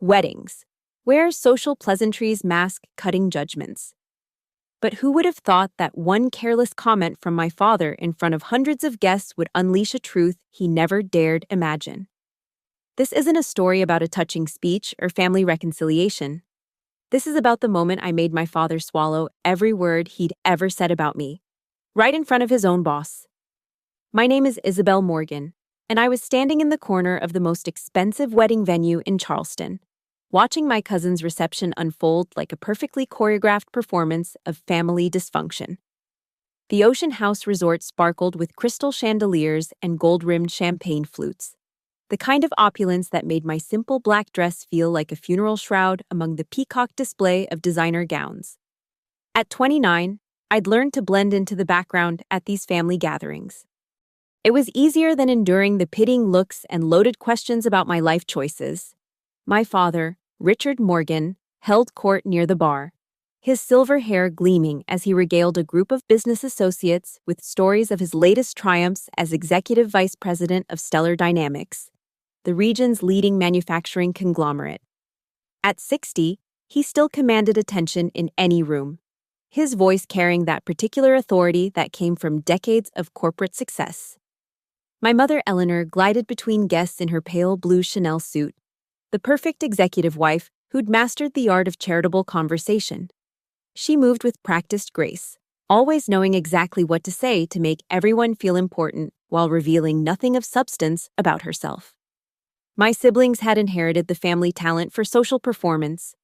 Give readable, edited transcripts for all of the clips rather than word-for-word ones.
Weddings, where social pleasantries mask cutting judgments. But who would have thought that one careless comment from my father in front of hundreds of guests would unleash a truth he never dared imagine? This isn't a story about a touching speech or family reconciliation. This is about the moment I made my father swallow every word he'd ever said about me, right in front of his own boss. My name is Isabel Morgan, and I was standing in the corner of the most expensive wedding venue in Charleston, watching my cousin's reception unfold like a perfectly choreographed performance of family dysfunction. The Ocean House Resort sparkled with crystal chandeliers and gold-rimmed champagne flutes, the kind of opulence that made my simple black dress feel like a funeral shroud among the peacock display of designer gowns. At 29, I'd learned to blend into the background at these family gatherings. It was easier than enduring the pitying looks and loaded questions about my life choices. My father, Richard Morgan, held court near the bar, his silver hair gleaming as he regaled a group of business associates with stories of his latest triumphs as executive vice president of Stellar Dynamics, the region's leading manufacturing conglomerate. At 60, he still commanded attention in any room, his voice carrying that particular authority that came from decades of corporate success. My mother Eleanor glided between guests in her pale blue Chanel suit, the perfect executive wife who'd mastered the art of charitable conversation. She moved with practiced grace, always knowing exactly what to say to make everyone feel important while revealing nothing of substance about herself. My siblings had inherited the family talent for social performance.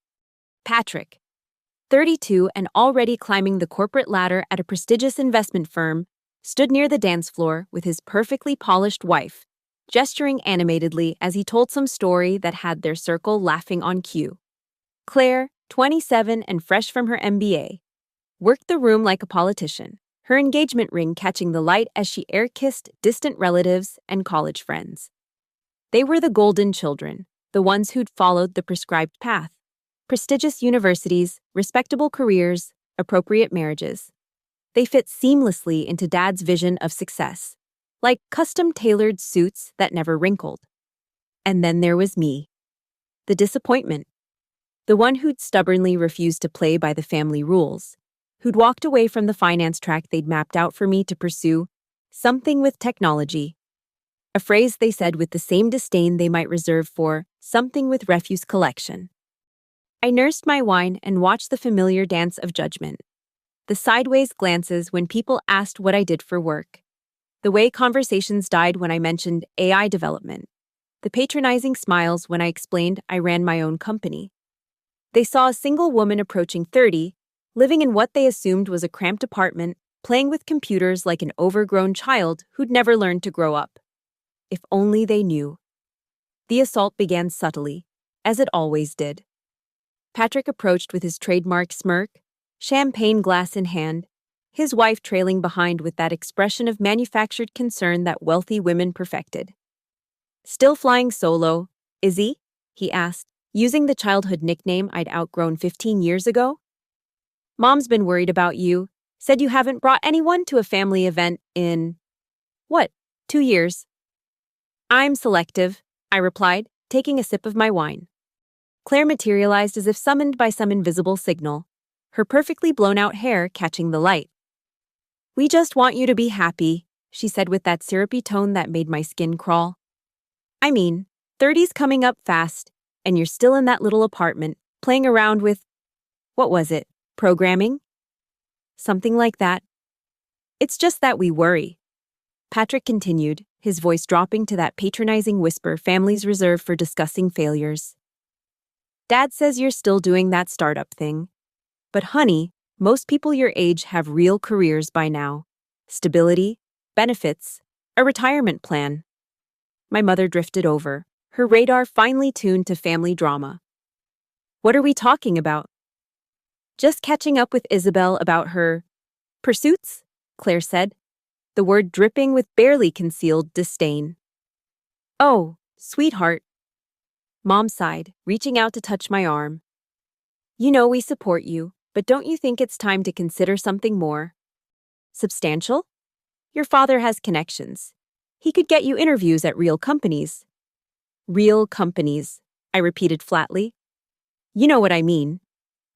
Patrick, 32 and already climbing the corporate ladder at a prestigious investment firm, stood near the dance floor with his perfectly polished wife, gesturing animatedly as he told some story that had their circle laughing on cue. Claire, 27 and fresh from her MBA, worked the room like a politician, her engagement ring catching the light as she air-kissed distant relatives and college friends. They were the golden children, the ones who'd followed the prescribed path. Prestigious universities, respectable careers, appropriate marriages. They fit seamlessly into Dad's vision of success, like custom-tailored suits that never wrinkled. And then there was me. The disappointment. The one who'd stubbornly refused to play by the family rules, who'd walked away from the finance track they'd mapped out for me to pursue something with technology, a phrase they said with the same disdain they might reserve for something with refuse collection. I nursed my wine and watched the familiar dance of judgment, the sideways glances when people asked what I did for work, the way conversations died when I mentioned AI development, the patronizing smiles when I explained I ran my own company. They saw a single woman approaching 30, living in what they assumed was a cramped apartment, playing with computers like an overgrown child who'd never learned to grow up. If only they knew. The assault began subtly, as it always did. Patrick approached with his trademark smirk, champagne glass in hand, his wife trailing behind with that expression of manufactured concern that wealthy women perfected. "Still flying solo, Izzy?" he asked, using the childhood nickname I'd outgrown 15 years ago. "Mom's been worried about you, said you haven't brought anyone to a family event in, 2 years? "I'm selective," I replied, taking a sip of my wine. Claire materialized as if summoned by some invisible signal, her perfectly blown-out hair catching the light. "We just want you to be happy," she said with that syrupy tone that made my skin crawl. "I mean, 30's coming up fast, and you're still in that little apartment, playing around with, what was it, programming? Something like that. It's just that we worry." Patrick continued, his voice dropping to that patronizing whisper families reserve for discussing failures. "Dad says you're still doing that startup thing. But honey, most people your age have real careers by now. Stability, benefits, a retirement plan." My mother drifted over, her radar finely tuned to family drama. "What are we talking about?" "Just catching up with Isabel about her pursuits," Claire said, the word dripping with barely concealed disdain. "Oh, sweetheart." Mom sighed, reaching out to touch my arm. "You know we support you, but don't you think it's time to consider something more substantial? Your father has connections. He could get you interviews at real companies." "Real companies," I repeated flatly. You know what I mean.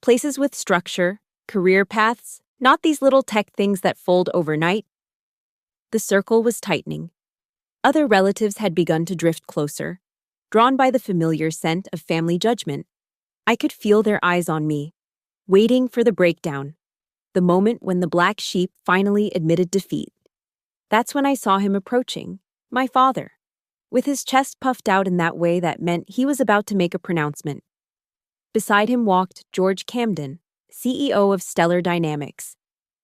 Places with structure, career paths, not these little tech things that fold overnight. The circle was tightening. Other relatives had begun to drift closer, drawn by the familiar scent of family judgment. I could feel their eyes on me, waiting for the breakdown, the moment when the black sheep finally admitted defeat. That's when I saw him approaching, my father, with his chest puffed out in that way that meant he was about to make a pronouncement. Beside him walked George Camden, CEO of Stellar Dynamics,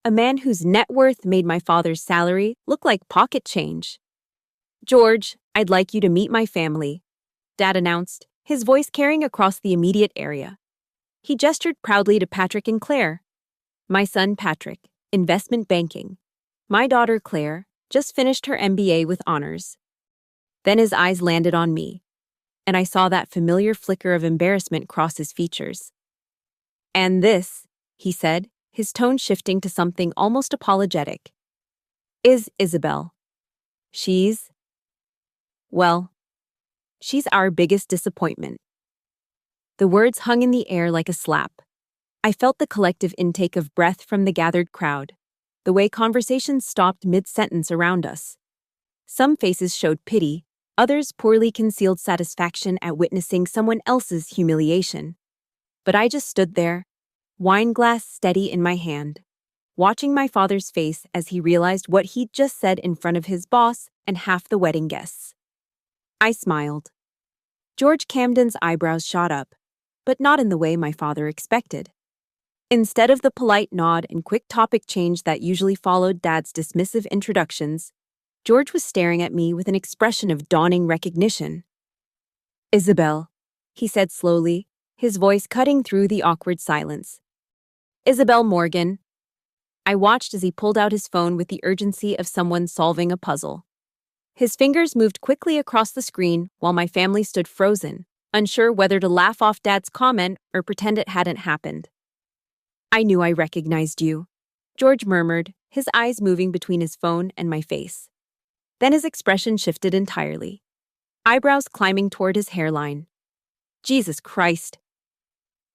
a man whose net worth made my father's salary look like pocket change. George, I'd like you to meet my family, Dad announced, his voice carrying across the immediate area. He gestured proudly to Patrick and Claire. My son Patrick, investment banking. My daughter Claire just finished her MBA with honors. Then his eyes landed on me, and I saw that familiar flicker of embarrassment cross his features. And this, he said, his tone shifting to something almost apologetic, is Isabel. Well, she's our biggest disappointment. The words hung in the air like a slap. I felt the collective intake of breath from the gathered crowd, the way conversations stopped mid-sentence around us. Some faces showed pity, others poorly concealed satisfaction at witnessing someone else's humiliation. But I just stood there, wine glass steady in my hand, watching my father's face as he realized what he'd just said in front of his boss and half the wedding guests. I smiled. George Camden's eyebrows shot up, but not in the way my father expected. Instead of the polite nod and quick topic change that usually followed Dad's dismissive introductions, George was staring at me with an expression of dawning recognition. Isabel, he said slowly, his voice cutting through the awkward silence. Isabel Morgan. I watched as he pulled out his phone with the urgency of someone solving a puzzle. His fingers moved quickly across the screen while my family stood frozen, unsure whether to laugh off Dad's comment or pretend it hadn't happened. I knew I recognized you, George murmured, his eyes moving between his phone and my face. Then his expression shifted entirely, eyebrows climbing toward his hairline. Jesus Christ.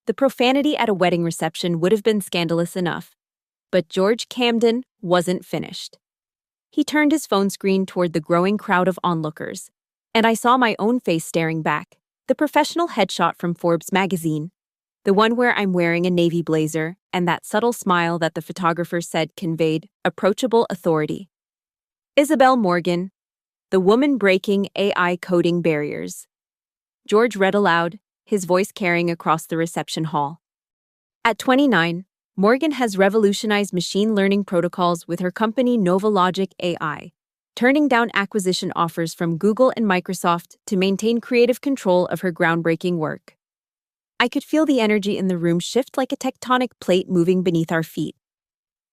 The profanity at a wedding reception would have been scandalous enough, but George Camden wasn't finished. He turned his phone screen toward the growing crowd of onlookers, and I saw my own face staring back, the professional headshot from Forbes magazine, the one where I'm wearing a navy blazer and that subtle smile that the photographer said conveyed approachable authority. Isabel Morgan, the woman breaking AI coding barriers. George read aloud, his voice carrying across the reception hall. At 29, Morgan has revolutionized machine learning protocols with her company NovaLogic AI, turning down acquisition offers from Google and Microsoft to maintain creative control of her groundbreaking work. I could feel the energy in the room shift like a tectonic plate moving beneath our feet.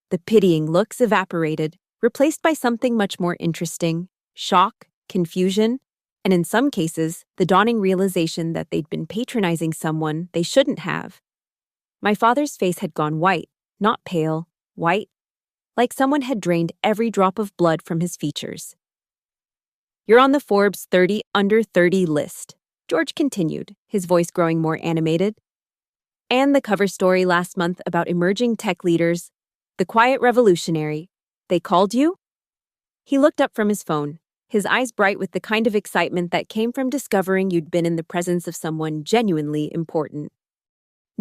The pitying looks evaporated, replaced by something much more interesting, shock, confusion, and in some cases, the dawning realization that they'd been patronizing someone they shouldn't have. My father's face had gone white, not pale, white, like someone had drained every drop of blood from his features. You're on the Forbes 30 Under 30 list, George continued, his voice growing more animated. And the cover story last month about emerging tech leaders, the quiet revolutionary. They called you? He looked up from his phone, his eyes bright with the kind of excitement that came from discovering you'd been in the presence of someone genuinely important.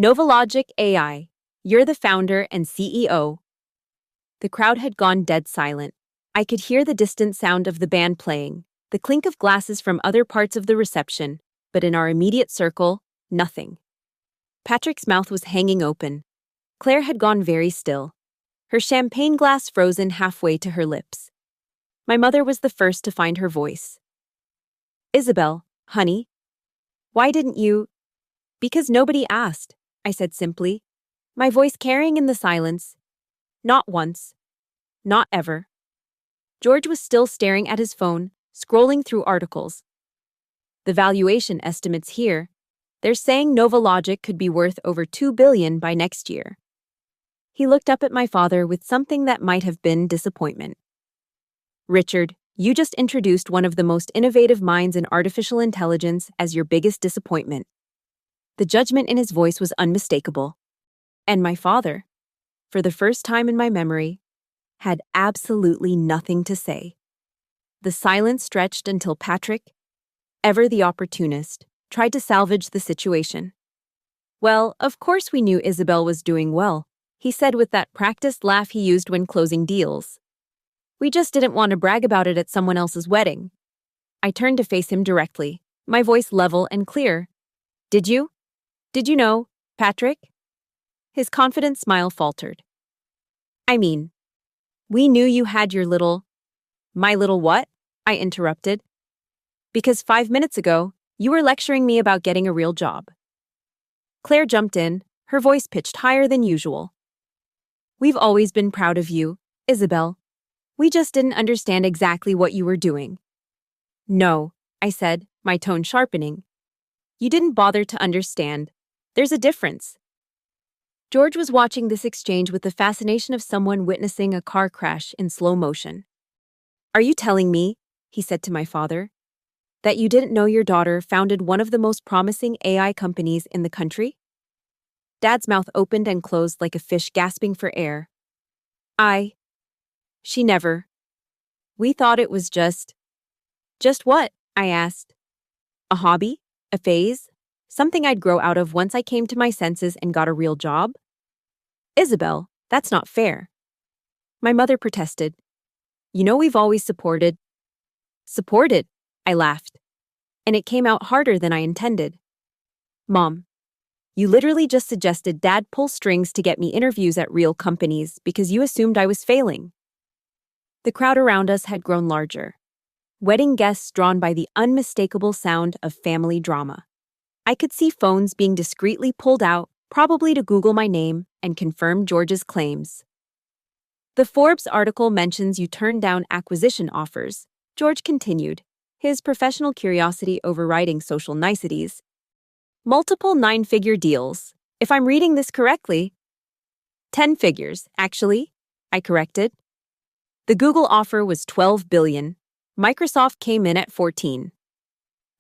NovaLogic AI, you're the founder and CEO. The crowd had gone dead silent. I could hear the distant sound of the band playing, the clink of glasses from other parts of the reception, but in our immediate circle, nothing. Patrick's mouth was hanging open. Claire had gone very still, her champagne glass frozen halfway to her lips. My mother was the first to find her voice. Isabel, honey, why didn't you? Because nobody asked, I said simply, my voice carrying in the silence. Not once. Not ever. George was still staring at his phone, scrolling through articles. The valuation estimates here, they're saying NovaLogic could be worth over $2 billion by next year. He looked up at my father with something that might have been disappointment. Richard, You just introduced one of the most innovative minds in artificial intelligence as your biggest disappointment. The judgment in his voice was unmistakable. And my father, for the first time in my memory, had absolutely nothing to say. The silence stretched until Patrick, ever the opportunist, tried to salvage the situation. Well, of course we knew Isabel was doing well, he said with that practiced laugh he used when closing deals. We just didn't want to brag about it at someone else's wedding. I turned to face him directly, my voice level and clear. Did you? Did you know, Patrick? His confident smile faltered. I mean, we knew you had your little... My little what? I interrupted. Because 5 minutes ago, you were lecturing me about getting a real job. Claire jumped in, her voice pitched higher than usual. We've always been proud of you, Isabel. We just didn't understand exactly what you were doing. No, I said, my tone sharpening. You didn't bother to understand. There's a difference. George was watching this exchange with the fascination of someone witnessing a car crash in slow motion. Are you telling me, he said to my father, that you didn't know your daughter founded one of the most promising AI companies in the country? Dad's mouth opened and closed like a fish gasping for air. She never. We thought it was just... Just what? I asked. A hobby? A phase? Something I'd grow out of once I came to my senses and got a real job? Isabel, that's not fair. My mother protested. You know we've always supported. Supported? I laughed. And it came out harder than I intended. Mom, you literally just suggested Dad pull strings to get me interviews at real companies because you assumed I was failing. The crowd around us had grown larger. Wedding guests drawn by the unmistakable sound of family drama. I could see phones being discreetly pulled out, probably to Google my name and confirm George's claims. The Forbes article mentions you turned down acquisition offers, George continued, his professional curiosity overriding social niceties. Multiple 9-figure deals, if I'm reading this correctly. 10 figures, actually, I corrected. The Google offer was $12 billion. Microsoft came in at 14.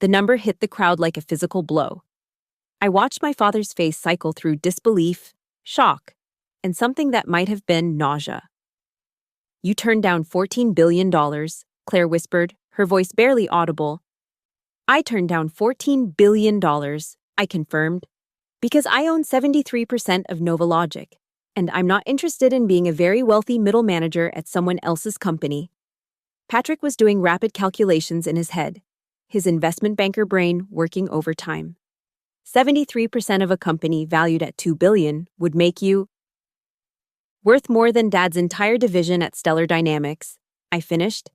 The number hit the crowd like a physical blow. I watched my father's face cycle through disbelief, shock, and something that might have been nausea. You turned down $14 billion, Claire whispered, her voice barely audible. I turned down $14 billion, I confirmed, because I own 73% of NovaLogic, and I'm not interested in being a very wealthy middle manager at someone else's company. Patrick was doing rapid calculations in his head, his investment banker brain working overtime. 73% of a company valued at $2 billion would make you worth more than Dad's entire division at Stellar Dynamics, I finished.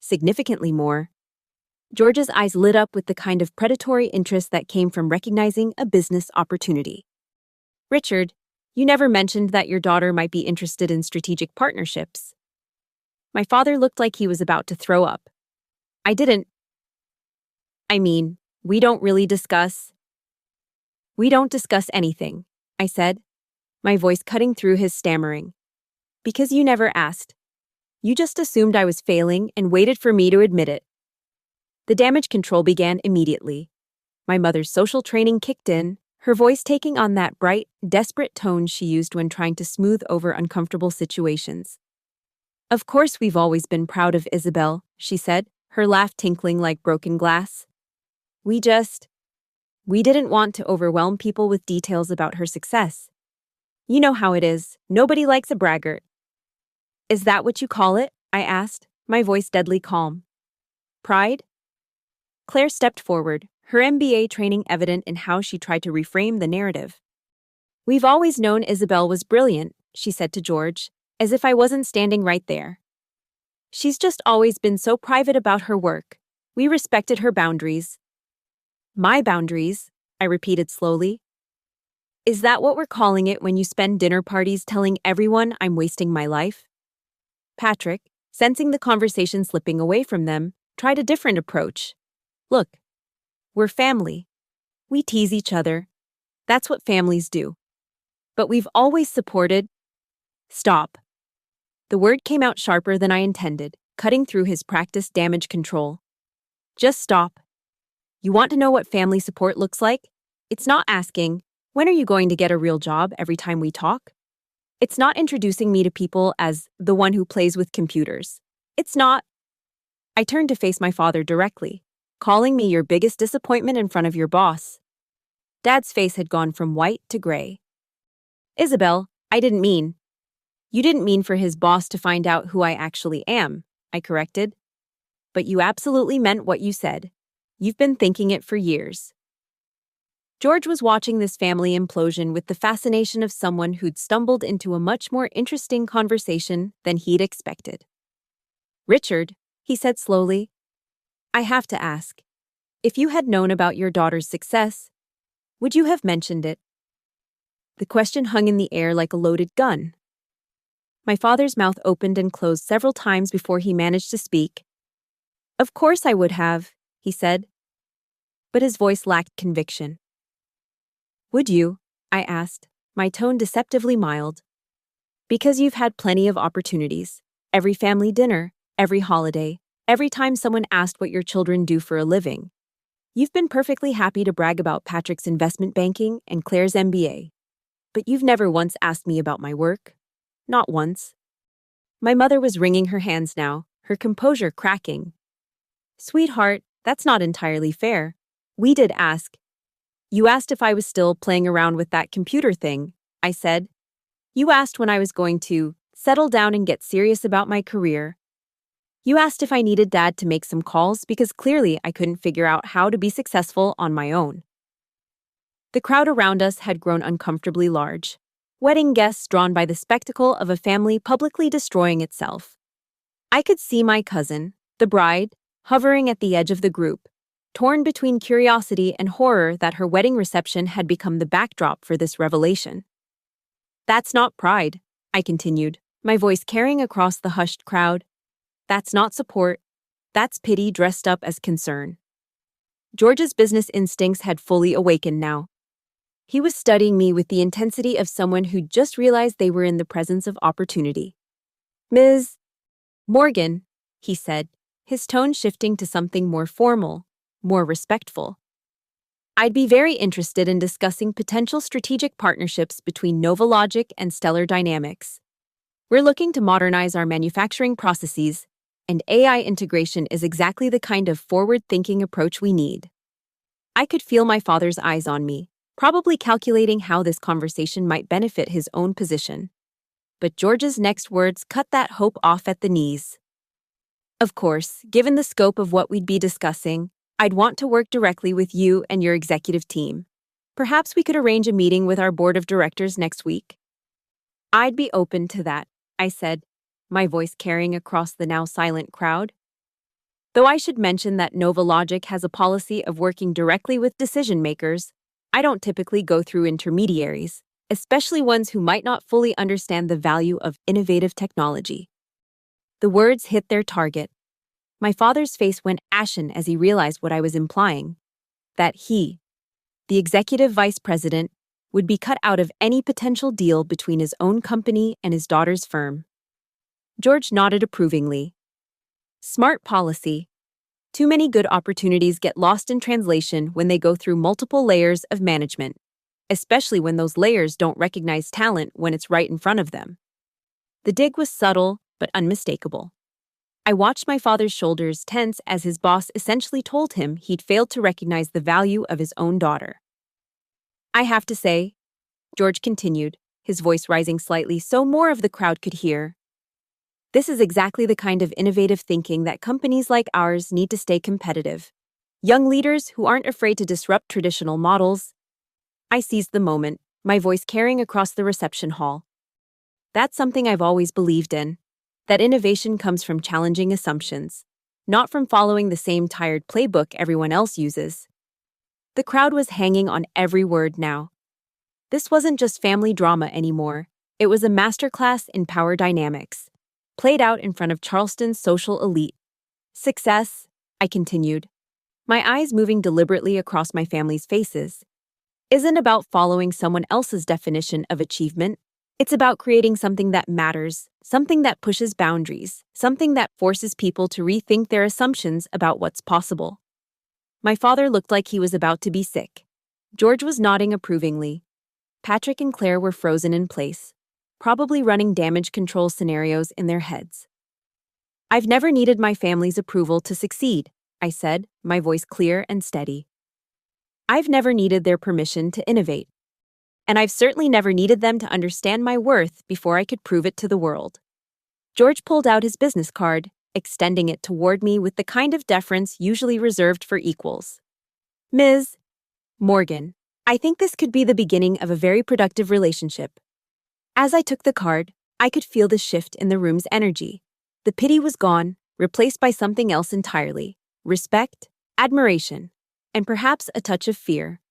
Significantly more. George's eyes lit up with the kind of predatory interest that came from recognizing a business opportunity. Richard, you never mentioned that your daughter might be interested in strategic partnerships. My father looked like he was about to throw up. I didn't. I mean, we don't discuss anything, I said, my voice cutting through his stammering. Because you never asked. You just assumed I was failing and waited for me to admit it. The damage control began immediately. My mother's social training kicked in, her voice taking on that bright, desperate tone she used when trying to smooth over uncomfortable situations. Of course we've always been proud of Isabel, she said, her laugh tinkling like broken glass. We didn't want to overwhelm people with details about her success. You know how it is, nobody likes a braggart. Is that what you call it? I asked, my voice deadly calm. Pride? Claire stepped forward, her MBA training evident in how she tried to reframe the narrative. We've always known Isabel was brilliant, she said to George, as if I wasn't standing right there. She's just always been so private about her work. We respected her boundaries. My boundaries, I repeated slowly. Is that what we're calling it when you spend dinner parties telling everyone I'm wasting my life? Patrick, sensing the conversation slipping away from them, tried a different approach. Look, we're family. We tease each other. That's what families do. But we've always supported... Stop. The word came out sharper than I intended, cutting through his practiced damage control. Just stop. You want to know what family support looks like? It's not asking, when are you going to get a real job every time we talk? It's not introducing me to people as the one who plays with computers. It's not. I turned to face my father directly, calling me your biggest disappointment in front of your boss. Dad's face had gone from white to gray. Isabel, I didn't mean. You didn't mean for his boss to find out who I actually am, I corrected. But you absolutely meant what you said. You've been thinking it for years. George was watching this family implosion with the fascination of someone who'd stumbled into a much more interesting conversation than he'd expected. Richard, he said slowly, I have to ask, if you had known about your daughter's success, would you have mentioned it? The question hung in the air like a loaded gun. My father's mouth opened and closed several times before he managed to speak. Of course I would have, he said. But his voice lacked conviction. Would you? I asked, my tone deceptively mild. Because you've had plenty of opportunities. Every family dinner, every holiday, every time someone asked what your children do for a living. You've been perfectly happy to brag about Patrick's investment banking and Claire's MBA. But you've never once asked me about my work. Not once. My mother was wringing her hands now, her composure cracking. Sweetheart, that's not entirely fair. We did ask. You asked if I was still playing around with that computer thing, I said. You asked when I was going to settle down and get serious about my career. You asked if I needed Dad to make some calls because clearly I couldn't figure out how to be successful on my own. The crowd around us had grown uncomfortably large, wedding guests drawn by the spectacle of a family publicly destroying itself. I could see my cousin, the bride, hovering at the edge of the group, torn between curiosity and horror that her wedding reception had become the backdrop for this revelation. That's not pride, I continued, my voice carrying across the hushed crowd. That's not support. That's pity dressed up as concern. George's business instincts had fully awakened now. He was studying me with the intensity of someone who'd just realized they were in the presence of opportunity. Ms. Morgan, he said, his tone shifting to something more formal, more respectful. I'd be very interested in discussing potential strategic partnerships between NovaLogic and Stellar Dynamics. We're looking to modernize our manufacturing processes, and AI integration is exactly the kind of forward-thinking approach we need. I could feel my father's eyes on me, probably calculating how this conversation might benefit his own position. But George's next words cut that hope off at the knees. Of course, given the scope of what we'd be discussing, I'd want to work directly with you and your executive team. Perhaps we could arrange a meeting with our board of directors next week. I'd be open to that, I said, my voice carrying across the now silent crowd. Though I should mention that NovaLogic has a policy of working directly with decision makers, I don't typically go through intermediaries, especially ones who might not fully understand the value of innovative technology. The words hit their target. My father's face went ashen as he realized what I was implying, that he, the executive vice president, would be cut out of any potential deal between his own company and his daughter's firm. George nodded approvingly. Smart policy. Too many good opportunities get lost in translation when they go through multiple layers of management, especially when those layers don't recognize talent when it's right in front of them. The dig was subtle but unmistakable. I watched my father's shoulders tense as his boss essentially told him he'd failed to recognize the value of his own daughter. I have to say, George continued, his voice rising slightly so more of the crowd could hear, this is exactly the kind of innovative thinking that companies like ours need to stay competitive. Young leaders who aren't afraid to disrupt traditional models. I seized the moment, my voice carrying across the reception hall. That's something I've always believed in, that innovation comes from challenging assumptions, not from following the same tired playbook everyone else uses. The crowd was hanging on every word now. This wasn't just family drama anymore, it was a masterclass in power dynamics, played out in front of Charleston's social elite. Success, I continued, my eyes moving deliberately across my family's faces, isn't about following someone else's definition of achievement. It's about creating something that matters, something that pushes boundaries, something that forces people to rethink their assumptions about what's possible. My father looked like he was about to be sick. George was nodding approvingly. Patrick and Claire were frozen in place, probably running damage control scenarios in their heads. I've never needed my family's approval to succeed, I said, my voice clear and steady. I've never needed their permission to innovate. And I've certainly never needed them to understand my worth before I could prove it to the world. George pulled out his business card, extending it toward me with the kind of deference usually reserved for equals. Ms. Morgan, I think this could be the beginning of a very productive relationship. As I took the card, I could feel the shift in the room's energy. The pity was gone, replaced by something else entirely: respect, admiration, and perhaps a touch of fear.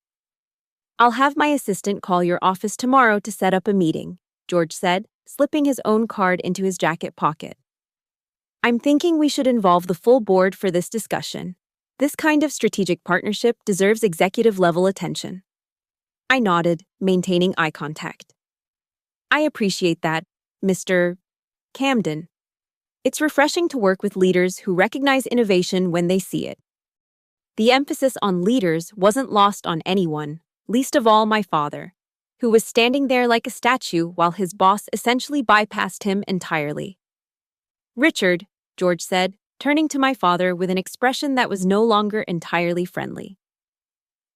I'll have my assistant call your office tomorrow to set up a meeting, George said, slipping his own card into his jacket pocket. I'm thinking we should involve the full board for this discussion. This kind of strategic partnership deserves executive-level attention. I nodded, maintaining eye contact. I appreciate that, Mr. Camden. It's refreshing to work with leaders who recognize innovation when they see it. The emphasis on leaders wasn't lost on anyone, least of all my father, who was standing there like a statue while his boss essentially bypassed him entirely. Richard, George said, turning to my father with an expression that was no longer entirely friendly.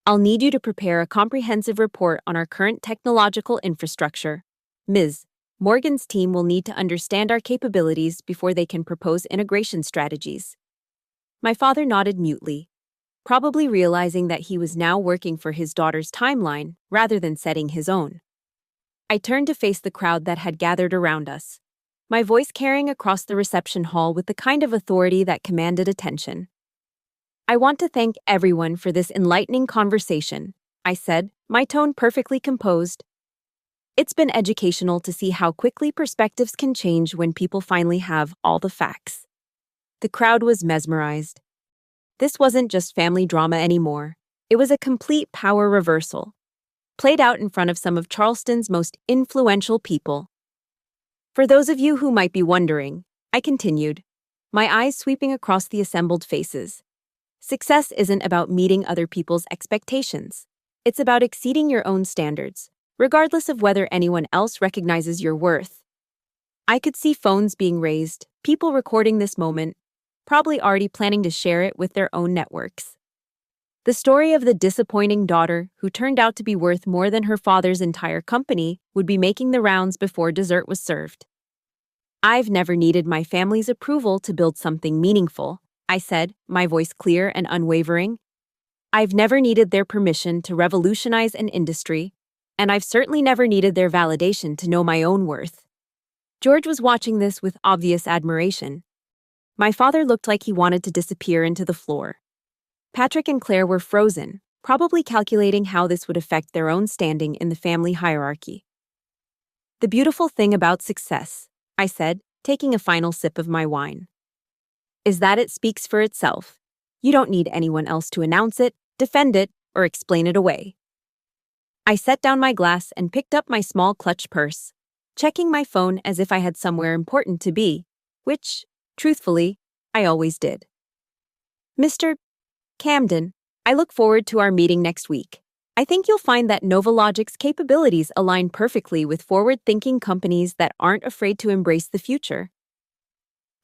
I'll need you to prepare a comprehensive report on our current technological infrastructure. Ms. Morgan's team will need to understand our capabilities before they can propose integration strategies. My father nodded mutely, probably realizing that he was now working for his daughter's timeline rather than setting his own. I turned to face the crowd that had gathered around us, my voice carrying across the reception hall with the kind of authority that commanded attention. I want to thank everyone for this enlightening conversation, I said, my tone perfectly composed. It's been educational to see how quickly perspectives can change when people finally have all the facts. The crowd was mesmerized. This wasn't just family drama anymore. It was a complete power reversal, played out in front of some of Charleston's most influential people. For those of you who might be wondering, I continued, my eyes sweeping across the assembled faces. Success isn't about meeting other people's expectations. It's about exceeding your own standards, regardless of whether anyone else recognizes your worth. I could see phones being raised, people recording this moment, probably already planning to share it with their own networks. The story of the disappointing daughter who turned out to be worth more than her father's entire company would be making the rounds before dessert was served. I've never needed my family's approval to build something meaningful, I said, my voice clear and unwavering. I've never needed their permission to revolutionize an industry, and I've certainly never needed their validation to know my own worth. George was watching this with obvious admiration. My father looked like he wanted to disappear into the floor. Patrick and Claire were frozen, probably calculating how this would affect their own standing in the family hierarchy. The beautiful thing about success, I said, taking a final sip of my wine, is that it speaks for itself. You don't need anyone else to announce it, defend it, or explain it away. I set down my glass and picked up my small clutch purse, checking my phone as if I had somewhere important to be, which, truthfully, I always did. Mr. Camden, I look forward to our meeting next week. I think you'll find that NovaLogic's capabilities align perfectly with forward-thinking companies that aren't afraid to embrace the future.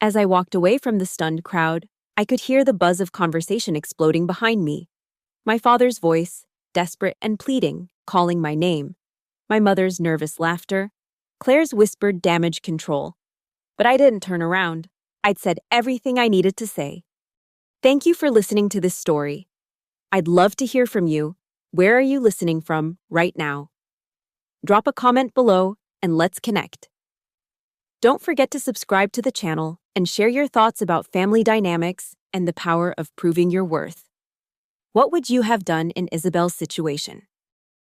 As I walked away from the stunned crowd, I could hear the buzz of conversation exploding behind me. My father's voice, desperate and pleading, calling my name. My mother's nervous laughter. Claire's whispered damage control. But I didn't turn around. I'd said everything I needed to say. Thank you for listening to this story. I'd love to hear from you. Where are you listening from right now? Drop a comment below and let's connect. Don't forget to subscribe to the channel and share your thoughts about family dynamics and the power of proving your worth. What would you have done in Isabel's situation?